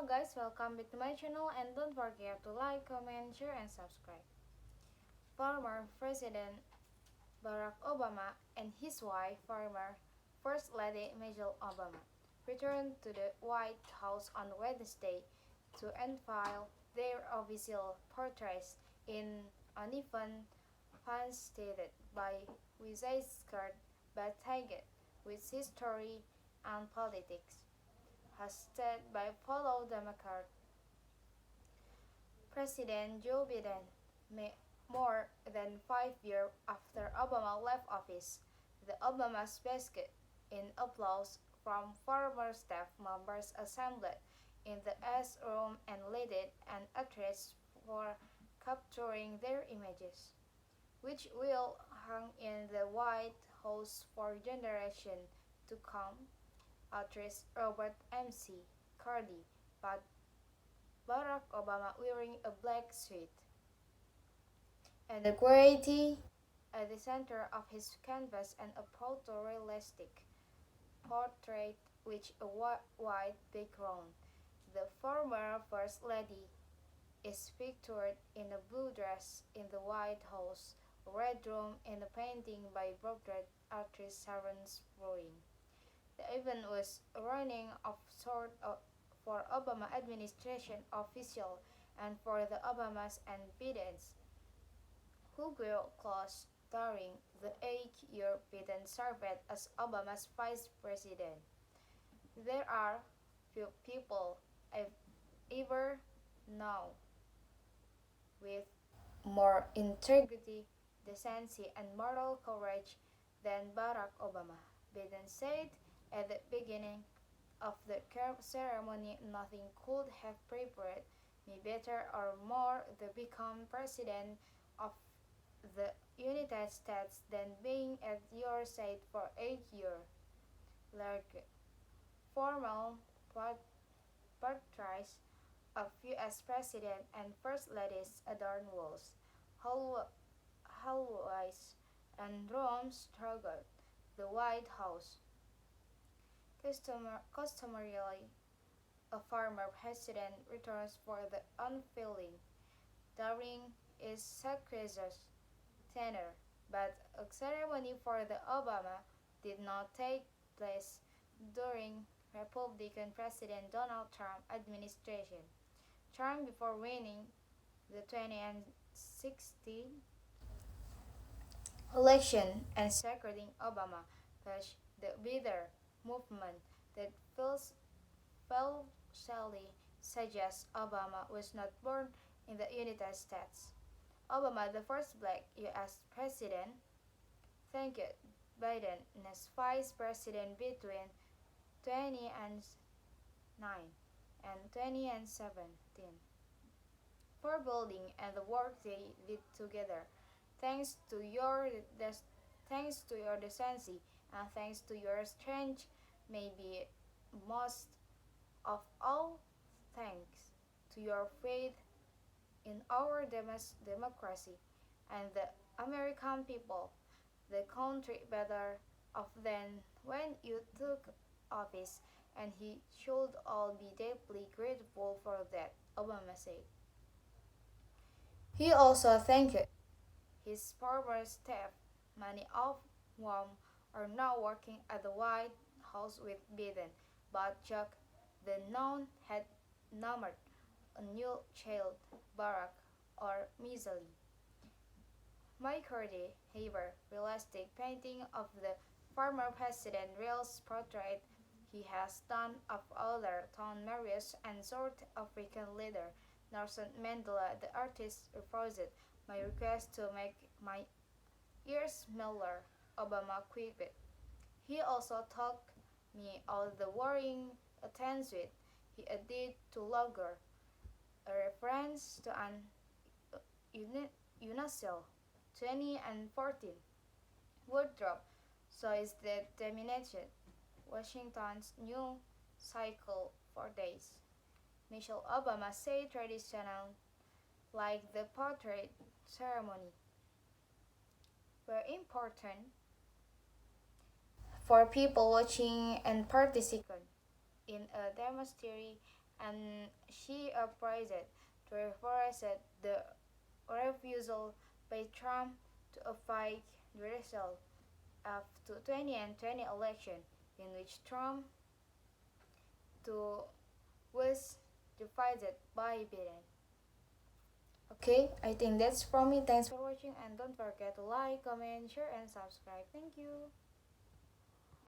Hello guys, welcome back to my channel and don't forget to like, comment, share and subscribe. Former President Barack Obama and his wife, former First Lady Michelle Obama, returned to the White House on Wednesday to unveil their official portraits in an event facilitated by Wisaiskard Batagat with history and politics, hosted by fellow Democrat President Joe Biden, more than 5 years after Obama left office, the Obama's basket in applause from former staff members assembled in the S room and led an address for capturing their images, which will hang in the White House for generations to come. Actress Robert MC Cardi, but Barack Obama wearing a black suit and a gray tee at the center of his canvas and a photorealistic portrait with a white background. The former First Lady is pictured in a blue dress in the White House, a red room in a painting by portrait artist Sharon Spruing. The event was a running of sort for Obama administration officials and for the Obamas and Bidens, who grew close during the 8 year Biden served as Obama's vice president. There are few people I've ever known with more integrity, decency, and moral courage than Barack Obama, Biden said at the beginning of the ceremony. Nothing could have prepared me better or more to become president of the United States than being at your side for 8 years. Like formal portraits of US President and First Ladies adorn walls, hallways, and rooms throughout the White House. Customarily, a former president returns for the unveiling during his successor's tenure, but a ceremony for the Obama did not take place during Republican President Donald Trump administration. Trump, before winning the 2016 election and seconding Obama, pushed the Wither movement that falsely suggests Obama was not born in the United States. Obama, the first black U.S. president, thanked Biden as vice president between 2009 and 2017 for building and the work they did together. Thanks to your thanks to your decency and thanks to your strength, maybe most of all, thanks to your faith in our democracy and the American people, the country better off than when you took office, and he should all be deeply grateful for that, Obama said. He also thanked his former staff, many of whom are now working at the White House with Biden, but Chuck, the known had named a new child, Barack or Mizzle. McCarthy, however, realistic painting of the former president Real's portrait he has done of older Tom Marius and South African leader Nelson Mandela. The artist refused my request to make my ears smaller, Obama quipped. He also took me out the wearing a tan suit he added to longer, a reference to an UNICEF 2014 wardrobe, so is the dominated Washington's new cycle for days. Michelle Obama said traditional, like the portrait ceremony, were important for people watching and participating in a demonstration and she praised to reverse the refusal by Trump to affect the result of the 2020 election, in which Trump to was defeated by Biden. Okay, I think that's from me. Thanks for watching and don't forget to like, comment, share, and subscribe. Thank you.